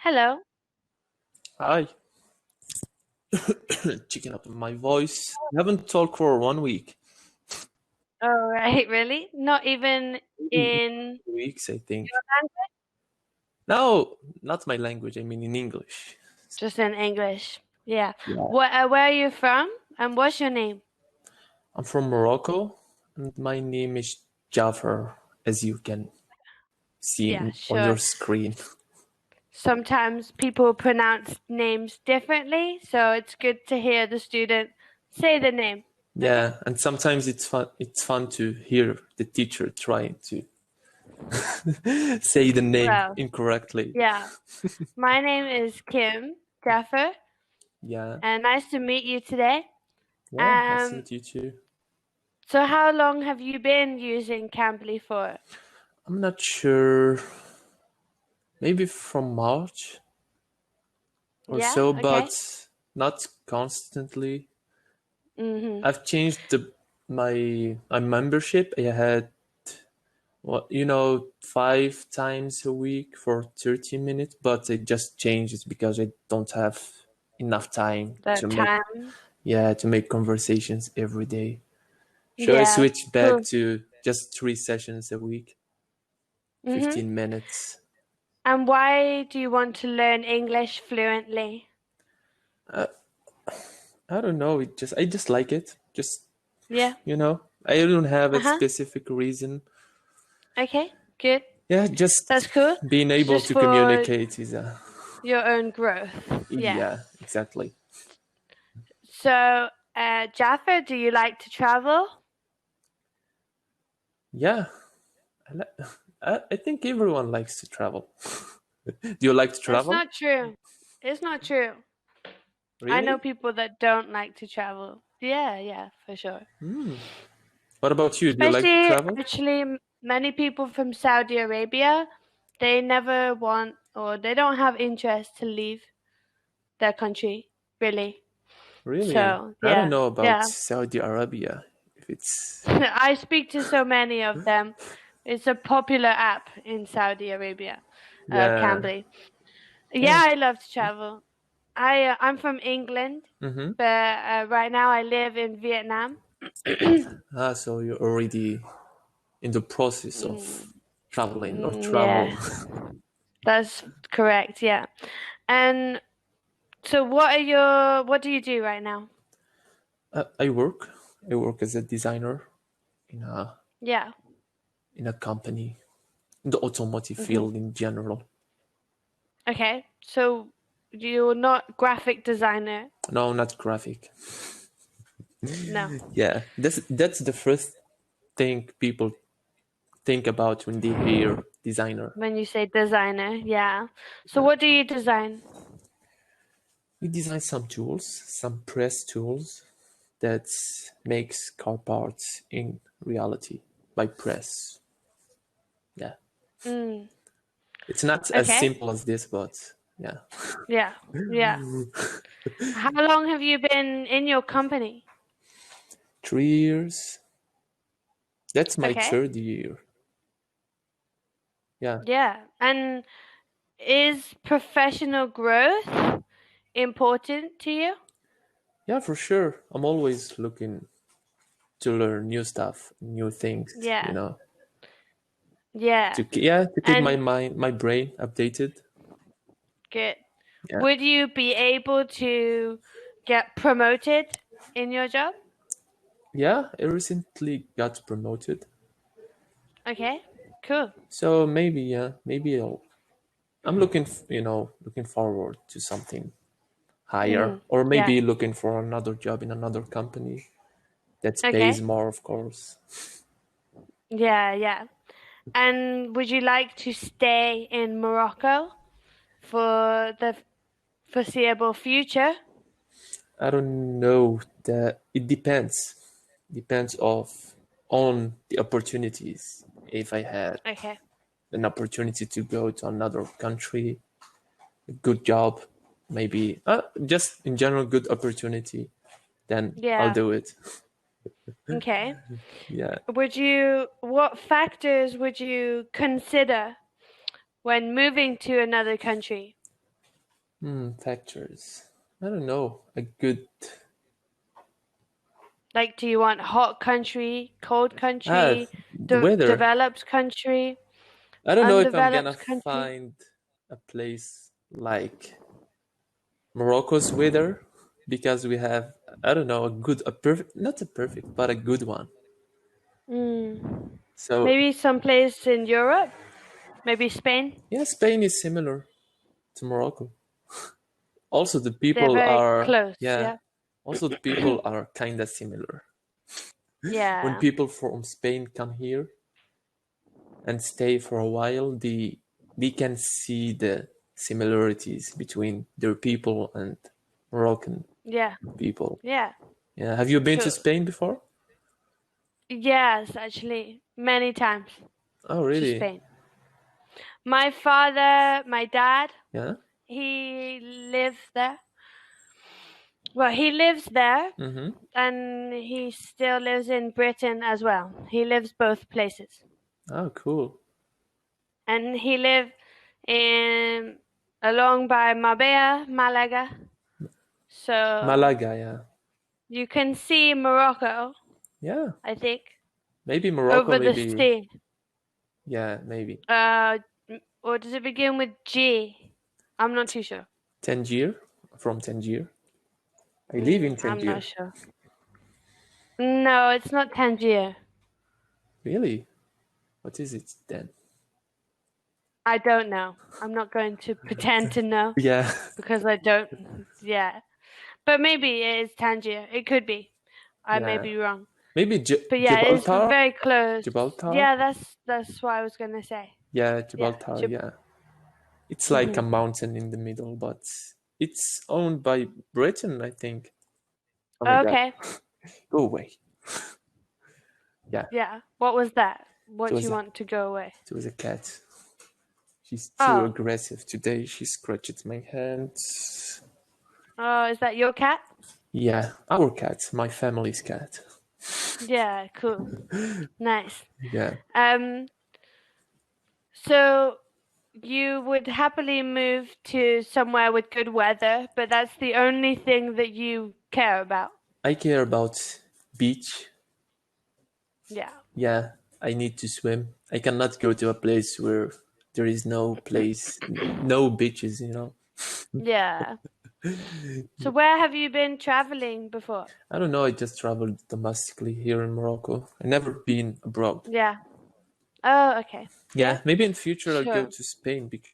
Hello. Hi. Checking up on my voice. I haven't talked for 1 week. All right, really? Not even Maybe in 2 weeks, I think. your language? No, not my language. I mean in English. Just in English. Yeah. Yeah. Where are you from? And what's your name? I'm from Morocco, and my name is Jafar, as you can see Yeah, on your sure. screen. Sometimes people pronounce names differently, so it's good to hear the student say the name. Okay? Yeah, and sometimes it's fun. It's fun to hear the teacher trying to say the name Well, incorrectly. yeah. My name is Kim Jaffer, Yeah, and nice to meet you today. yeah. Nice to Um, meet you too. so how long have you been using Cambly for? I'm not sure. Maybe from March or Yeah, so, okay. but not constantly. Mm-hmm. I've changed my membership. I had 5 times a week for 30 minutes, but I just changed it because I don't have enough time The to make time. to make conversations every day. So I Yeah, switched back cool. to just 3 sessions a week, Mm-hmm. 15 minutes. And why do you want to learn English fluently? Uh, I don't know. I just like it. Just Yeah. I don't have a Uh-huh. specific reason. Okay, good. Yeah, just That's cool. being It's able just to for communicate is a your own growth. Yeah. yeah, exactly. So, Jaffa, do you like to travel? Yeah, I, li- I think everyone likes to travel. Do you like to That's travel? not true. It's not true. I know Really? people that don't like to travel. Yeah, yeah, for sure. What about you? Do you like to Especially, travel? actually, many people from Saudi Arabia, they never want or they don't have interest to leave their country, really. Really? So, I don't yeah, know about yeah. Saudi Arabia. If it's I speak to so many of them. It's a popular app in Saudi Arabia, yeah, Cambly. Yeah, yeah. I love to travel. I'm from England, Mm-hmm. but right now I live in Vietnam. So you're already in the process Mm, of traveling or travel. yeah, that's correct. Yeah. And so what do you do right now? I work. I work as a designer in a Yeah. company in the automotive Hmm. field in general. Okay. So you're not graphic designer? No, not graphic. No. Yeah, that's the first thing people think about when they hear designer. When you say designer, yeah. So Yeah. what do you design? We design some tools, some press tools that makes car parts in reality by press. Yeah, Mm. it's not as Okay. simple as this, but yeah, Yeah. Yeah. How long have you been in your company? 3 years. That's my Okay. third year. Yeah, Yeah. And is professional growth important to you? yeah, for sure. I'm always looking to learn new stuff, new things. Yeah. Yeah. To keep my And mind, my brain updated. good. Yeah, Would you be able to get promoted in your job? yeah. I recently got promoted, Okay. Cool. so maybe maybe I'm looking forward to something higher, Mm. or Yeah. maybe looking for another job in another company that pays Okay. more, of course. Yeah, yeah. And would you like to stay in Morocco for the foreseeable future? I don't know that it depends on the opportunities. If I had Okay. an opportunity to go to another country, a good job, maybe just in general good opportunity, then I'll Yeah. do it. Okay. Yeah. What factors would you consider when moving to another country? Factors. I don't know. A good. Like, do you want hot country, cold country, The weather. developed country, I don't know if I'm gonna undeveloped country? find a place like Morocco's weather because we have, I don't know, not a perfect, but a good one. So Maybe someplace in Europe, maybe Spain. yeah, Spain is similar to Morocco. Also, the They're people very are close. Yeah. Also, the people are kind of similar. When Yeah. people from Spain come here and stay for a while, they can see the similarities between their people and Moroccan Yeah. people. Yeah. Yeah, have you been to True. Spain before? Yes, actually, many times Oh, to really? Spain. My father, my dad, Yeah. he lives there. Well, he lives there, Mm-hmm. and he still lives in Britain as well. He lives both places. Oh, cool. And he lived in along by Marbella, Malaga. So Malaga, yeah. you can see Morocco, Yeah. I think, Maybe Morocco, over the maybe. sea. Yeah, maybe. Or does it begin with G? I'm not too sure. Tangier? From Tangier? I live in I'm Tangier. not sure. No, it's not Tangier. Really? What is it then? I don't know. I'm not going to pretend to know Yeah. because I don't. Yeah. But maybe it is Tangier. It could be. I may Yeah. be wrong. Maybe But yeah, it's Gibraltar? very close. Gibraltar? Yeah, that's what I was gonna say. Yeah, Yeah. Gibraltar, yeah. It's like a mountain in the middle, but it's owned by Britain, I think. Oh my God. Okay. Go away. Yeah, Yeah. What was that? What do was you a- want to go away? it was a cat. She's too Oh. aggressive today. She scratched my hands. Oh, is that your cat? Yeah, our cat, my family's cat. Yeah, cool. Nice. Yeah. So you would happily move to somewhere with good weather, but that's the only thing that you care about. I care about beach. Yeah. Yeah, I need to swim. I cannot go to a place where there is no beaches, you know. Yeah. So where have you been traveling before? I don't know, I just traveled domestically here in Morocco. I never been abroad. Yeah. Oh, okay. Yeah, maybe in future I'll go Sure. to Spain because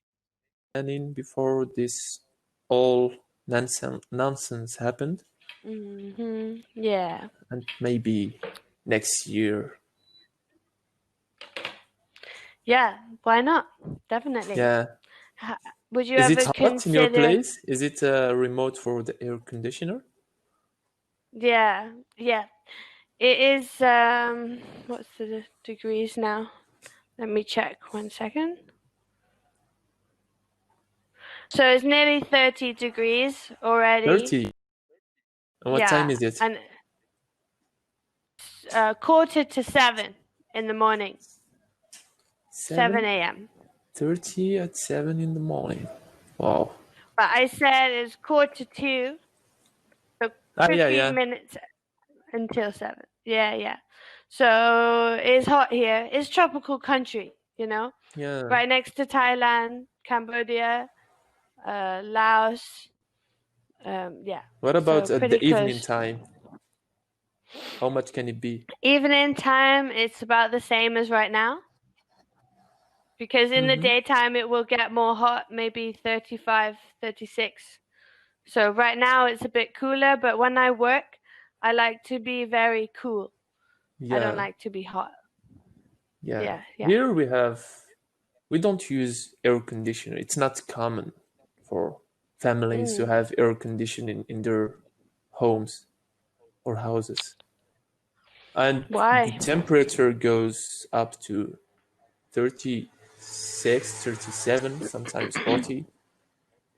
planning before this all nonsense happened, Yeah. and maybe next year. Yeah. Why not? Definitely. Yeah. Would you Is it ever hot in your consider? place? Is it remote for the air conditioner? Yeah. Yeah. It is. What's the degrees now? Let me check 1 second. So it's nearly 30 degrees already. 30. And what time is it? And 6:45 in the morning. 7 a.m. 30 at 7 in the morning. Wow. But I said it's 1:45. So 15 minutes until 7. Yeah. So it's hot here. It's tropical country, you know? Yeah. Right next to Thailand, Cambodia, Laos. Yeah. What about So at pretty the evening close. time? How much can it be? Evening time, it's about the same as right now. Because in the daytime, it will get more hot, maybe 35, 36. So right now, it's a bit cooler. But when I work, I like to be very cool. Yeah. I don't like to be hot. Yeah. Yeah. Here we don't use air conditioner. It's not common for families to have air conditioning in their homes or houses. And Why? the temperature goes up to 36, 37, sometimes 40.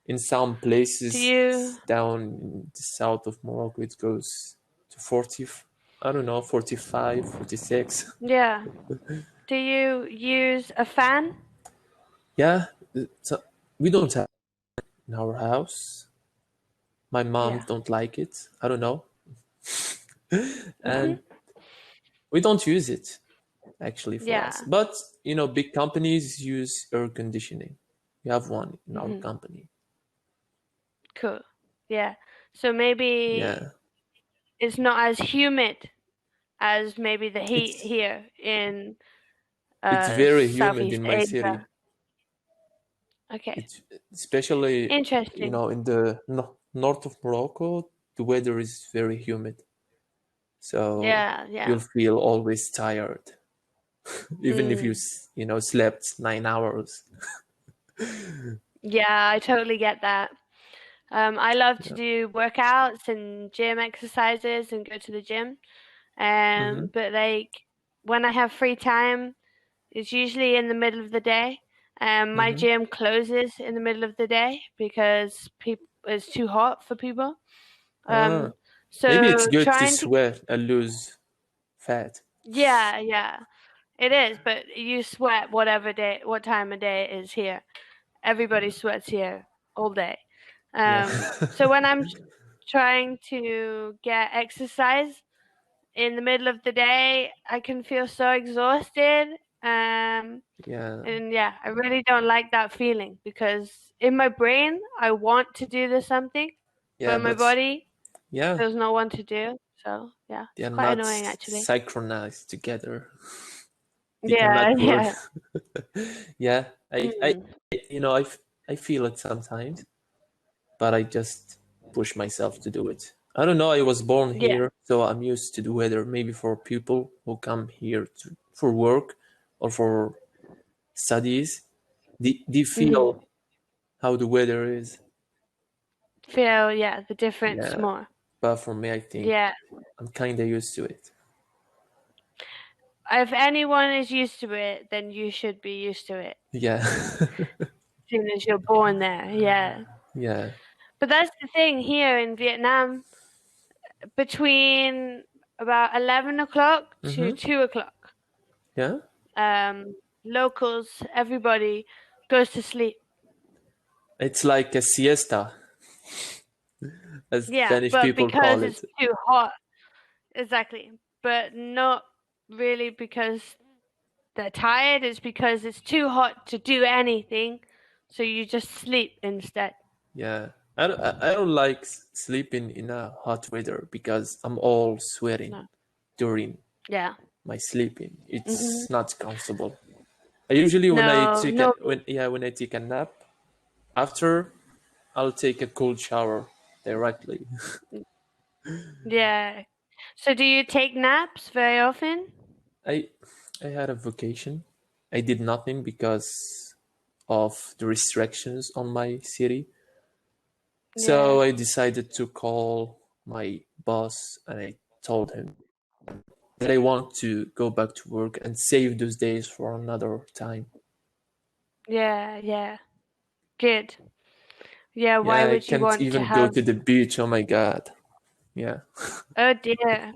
In some places down in the south of Morocco, it goes to 40, I don't know, 45, 46. Yeah. Do you use a fan? Yeah, we don't have. in our house. My mom Yeah. don't like it. I don't know. And we don't use it actually for Yeah. us. But big companies use air conditioning. We have one in our Mm-hmm. company. Cool. Yeah. So maybe Yeah. it's not as humid as maybe the heat It's here in it's very humid Southeast in my city. Asia. Okay. It's especially Interesting. in the north of Morocco, the weather is very humid. So Yeah, yeah. you'll feel always tired, even if you Mm. slept 9 hours. Yeah, I totally get that. I love to Yeah. do workouts and gym exercises and go to the gym. Hmm. But like when I have free time, it's usually in the middle of the day. My Hmm. gym closes in the middle of the day because it's too hot for people. Ah, Um, maybe it's so good to trying to, sweat and lose fat. yeah, yeah, it is. But you sweat what time of day it is here. Everybody sweats here all day. Yeah. So when I'm trying to get exercise in the middle of the day, I can feel so exhausted. Yeah. And yeah, I really don't like that feeling because in my brain, I want to do this something, Yeah, but my but body yeah, does not want to do. So yeah, they it's are quite not annoying actually. synchronized together. They Yeah, cannot work. yeah. Yeah, Mm, I feel it sometimes, but I just push myself to do it. I don't know. I was born yeah. here, so I'm used to the weather. Maybe for people who come here for work or for studies, they Hmm. feel how the weather is. Feel the difference Yeah, more. but for me, I think Yeah. I'm kind of used to it. If anyone is used to it, then you should be used to it Yeah, as soon as you're born there. Yeah. yeah. But that's the thing here in Vietnam, between about 11 o'clock to Mm-hmm. 2 o'clock, Yeah, locals, everybody goes to sleep. it's like a siesta, as Yeah, Spanish but people because call it's it. too hot. Exactly. But not really because they're tired, it's because it's too hot to do anything. So you just sleep instead. Yeah, I don't like sleeping in a hot weather because I'm all sweating No. during Yeah. my sleeping. Hmm. It's not comfortable. I usually No, no. when I take a nap after I'll take a cold shower directly. Yeah. So do you take naps very often? I I had a vacation. I did nothing because of the restrictions on my city. Yeah. So I decided to call my boss and I told him that I want to go back to work and save those days for another time. Yeah, yeah. Good. Yeah, why Yeah, I would you can't want to even go have to the beach. Oh my God. Yeah. Oh dear.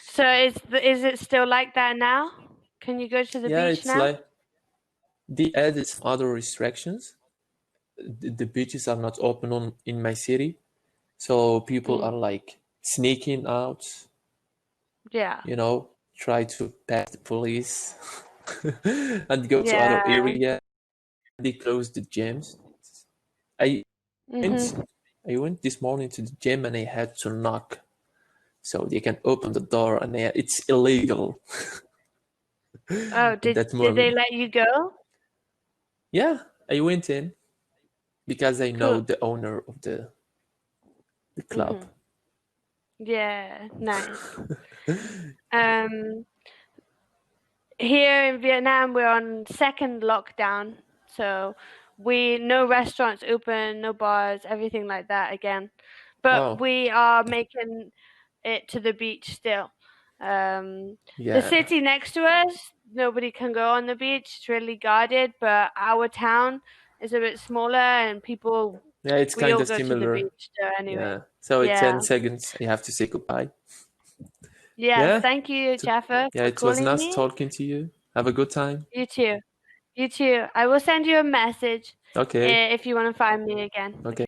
So is it still like that now? Can you go to the Yeah, beach it's now? like they added some other restrictions. The beaches are not open in my city. So people are Mm. like sneaking out, Yeah. try to pass the police and go to other Yeah. area. They closed the gyms. I went Mhm. I went this morning to the gym and I had to knock so they can open the door and it's illegal Oh, at did that did they moment. let you go? Yeah, I went in because I know Cool. the owner of the club. Mhm. Yeah, nice. Um, Here in Vietnam, we're on second lockdown, so we no restaurants open, no bars, everything like that again. But Oh, we are making it to the beach still. Um, the yeah. city next to us, nobody can go on the beach. It's really guarded, but our town is a bit smaller, and Yeah, it's we kind all of go to the similar. beach there anyway. Yeah. So in 10 Yeah. seconds, I have to say goodbye. Yeah. Yeah. Thank you, T- Jaffa, Yeah, for it was calling nice me. talking to you. Have a good time. You too. You too. I will send you a message Okay. if you want to find me again. Okay.